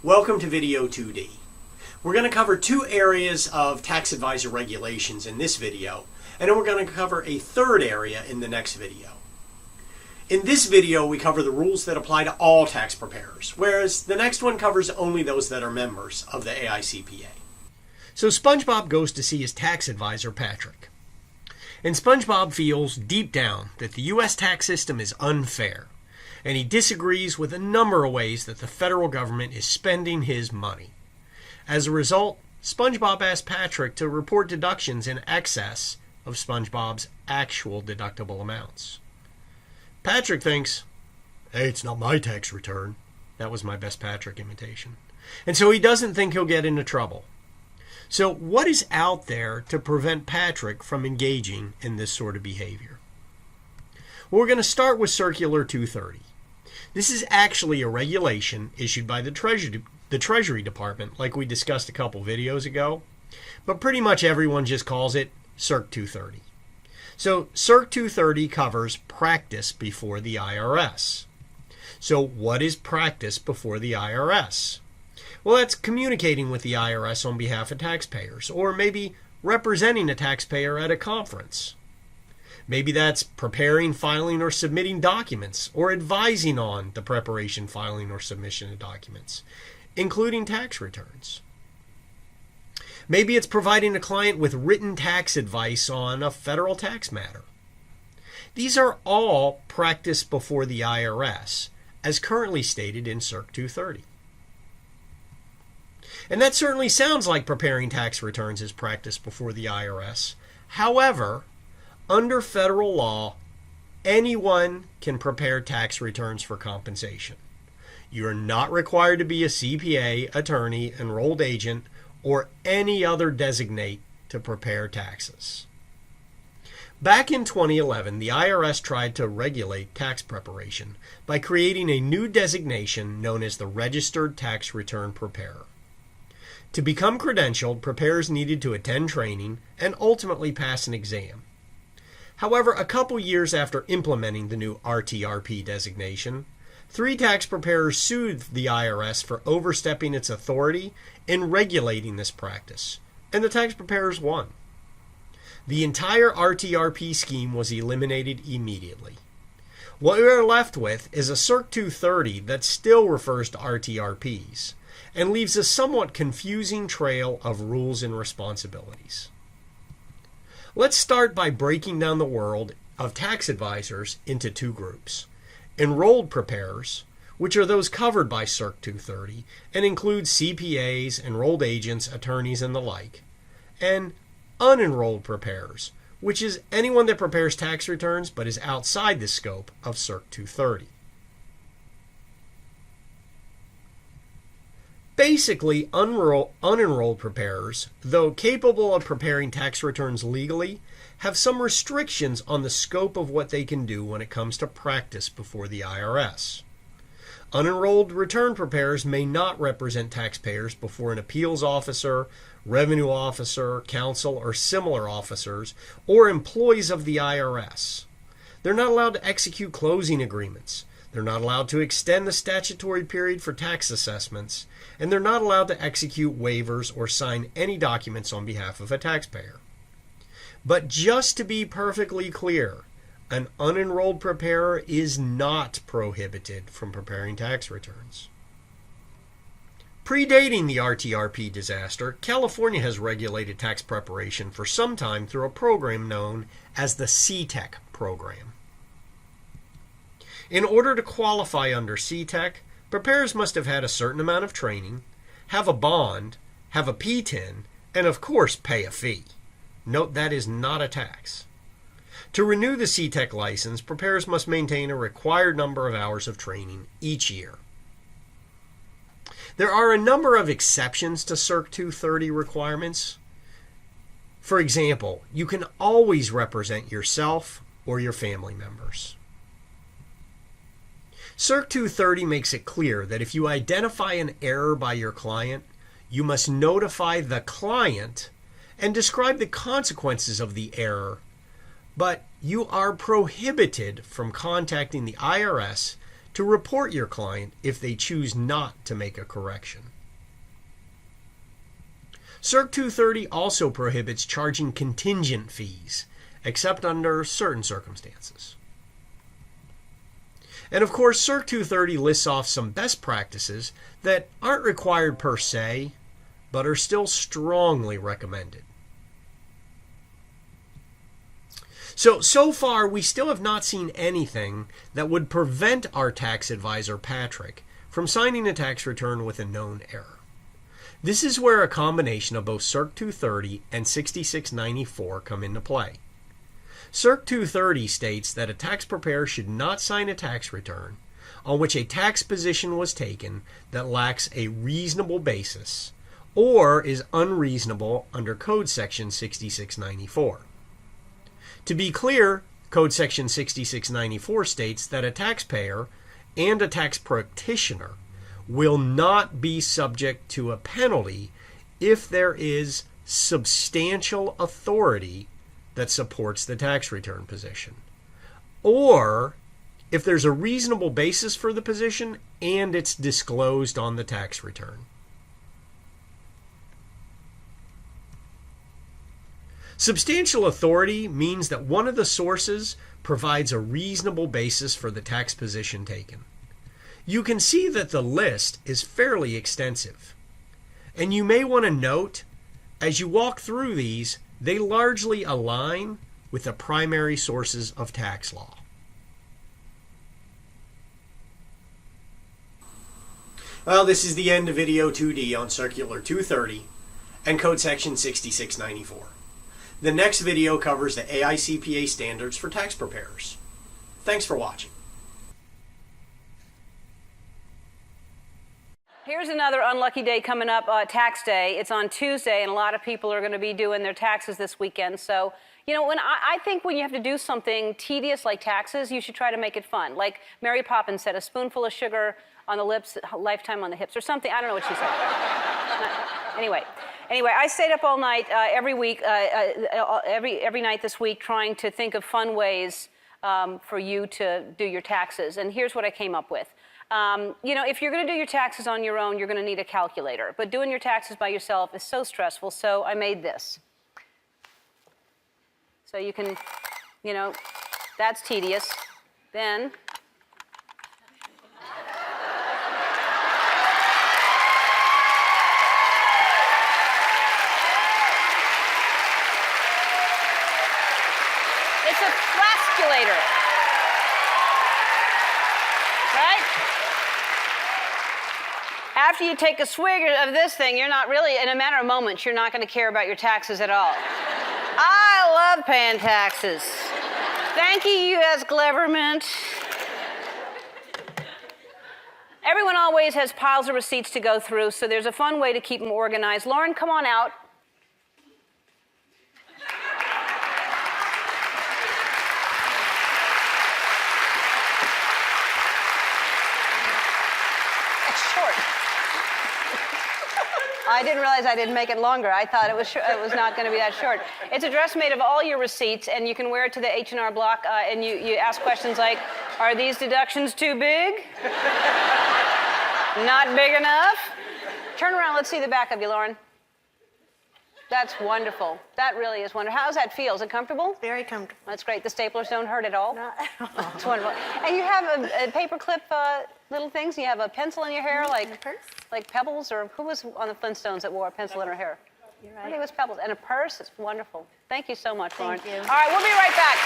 Welcome to Video 2D. We're going to cover two areas of tax advisor regulations in this video, and then we're going to cover a third area in the next video. In this video, we cover the rules that apply to all tax preparers, whereas the next one covers only those that are members of the AICPA. So SpongeBob goes to see his tax advisor, Patrick. And SpongeBob feels deep down that the U.S. tax system is unfair, and he disagrees with a number of ways that the federal government is spending his money. As a result, SpongeBob asks Patrick to report deductions in excess of SpongeBob's actual deductible amounts. Patrick thinks, hey, it's not my tax return. That was my best Patrick imitation. And so he doesn't think he'll get into trouble. So what is out there to prevent Patrick from engaging in this sort of behavior? Well, we're going to start with Circular 230. This is actually a regulation issued by the Treasury Department, like we discussed a couple videos ago, but pretty much everyone just calls it Circ 230. So Circ 230 covers practice before the IRS. So what is practice before the IRS? Well, that's communicating with the IRS on behalf of taxpayers, or maybe representing a taxpayer at a conference. Maybe that's preparing, filing, or submitting documents, or advising on the preparation, filing, or submission of documents, including tax returns. Maybe it's providing a client with written tax advice on a federal tax matter. These are all practice before the IRS, as currently stated in Circ 230. And that certainly sounds like preparing tax returns as practice before the IRS. However, under federal law, anyone can prepare tax returns for compensation. You are not required to be a CPA, attorney, enrolled agent, or any other designate to prepare taxes. Back in 2011, the IRS tried to regulate tax preparation by creating a new designation known as the Registered Tax Return Preparer. To become credentialed, preparers needed to attend training and ultimately pass an exam. However, a couple years after implementing the new RTRP designation, 3 tax preparers sued the IRS for overstepping its authority in regulating this practice, and the tax preparers won. The entire RTRP scheme was eliminated immediately. What we are left with is a Circ 230 that still refers to RTRPs and leaves a somewhat confusing trail of rules and responsibilities. Let's start by breaking down the world of tax advisors into 2 groups. Enrolled preparers, which are those covered by Circ 230 and include CPAs, enrolled agents, attorneys, and the like, and unenrolled preparers, which is anyone that prepares tax returns but is outside the scope of Circ 230. Basically, unenrolled preparers, though capable of preparing tax returns legally, have some restrictions on the scope of what they can do when it comes to practice before the IRS. Unenrolled return preparers may not represent taxpayers before an appeals officer, revenue officer, counsel, or similar officers, or employees of the IRS. They're not allowed to execute closing agreements. They're not allowed to extend the statutory period for tax assessments, and they're not allowed to execute waivers or sign any documents on behalf of a taxpayer. But just to be perfectly clear, an unenrolled preparer is not prohibited from preparing tax returns. Predating the RTRP disaster, California has regulated tax preparation for some time through a program known as the CTEC program. In order to qualify under CTEC, preparers must have had a certain amount of training, have a bond, have a PTIN, and of course pay a fee. Note that is not a tax. To renew the CTEC license, preparers must maintain a required number of hours of training each year. There are a number of exceptions to Circ 230 requirements. For example, you can always represent yourself or your family members. Circ 230 makes it clear that if you identify an error by your client, you must notify the client and describe the consequences of the error, but you are prohibited from contacting the IRS to report your client if they choose not to make a correction. Circ 230 also prohibits charging contingent fees, except under certain circumstances. And of course, Circ 230 lists off some best practices that aren't required per se, but are still strongly recommended. So far, we still have not seen anything that would prevent our tax advisor, Patrick, from signing a tax return with a known error. This is where a combination of both Circ 230 and 6694 come into play. Circ 230 states that a tax preparer should not sign a tax return on which a tax position was taken that lacks a reasonable basis or is unreasonable under Code Section 6694. To be clear, Code Section 6694 states that a taxpayer and a tax practitioner will not be subject to a penalty if there is substantial authority that supports the tax return position, or if there's a reasonable basis for the position and it's disclosed on the tax return. Substantial authority means that one of the sources provides a reasonable basis for the tax position taken. You can see that the list is fairly extensive. And you may want to note, as you walk through these, they largely align with the primary sources of tax law. Well, this is the end of video 2D on Circular 230 and Code Section 6694. The next video covers the AICPA standards for tax preparers. Thanks for watching. Here's another unlucky day coming up, tax day. It's on Tuesday, and a lot of people are going to be doing their taxes this weekend. So, you know, I think when you have to do something tedious like taxes, you should try to make it fun. Like Mary Poppins said, a spoonful of sugar on the lips, a lifetime on the hips, or something. I don't know what she said. Anyway, I stayed up all night every week, every night this week, trying to think of fun ways for you to do your taxes. And here's what I came up with. You know, if you're going to do your taxes on your own, you're going to need a calculator. But doing your taxes by yourself is so stressful, so I made this. So you can, you know, that's tedious. Then it's a flasculator. Right? After you take a swig of this thing, you're not really, in a matter of moments, you're not going to care about your taxes at all. I love paying taxes. Thank you, U.S. government. Everyone always has piles of receipts to go through, so there's a fun way to keep them organized. Lauren, come on out. I didn't realize I didn't make it longer. I thought it was not going to be that short. It's a dress made of all your receipts, and you can wear it to the H&R Block, and you ask questions like, are these deductions too big? Not big enough? Turn around, let's see the back of you, Lauren. That's wonderful. That really is wonderful. How does that feel? Is it comfortable? Very comfortable. That's great. The staplers don't hurt at all? Not at all. It's wonderful. And you have a paper clip little things? You have a pencil in your hair, like Pebbles? Or who was on the Flintstones that wore a pencil in her hair? You're I right. think it was Pebbles. And a purse. It's wonderful. Thank you so much, Lauren. Thank you. All right, we'll be right back.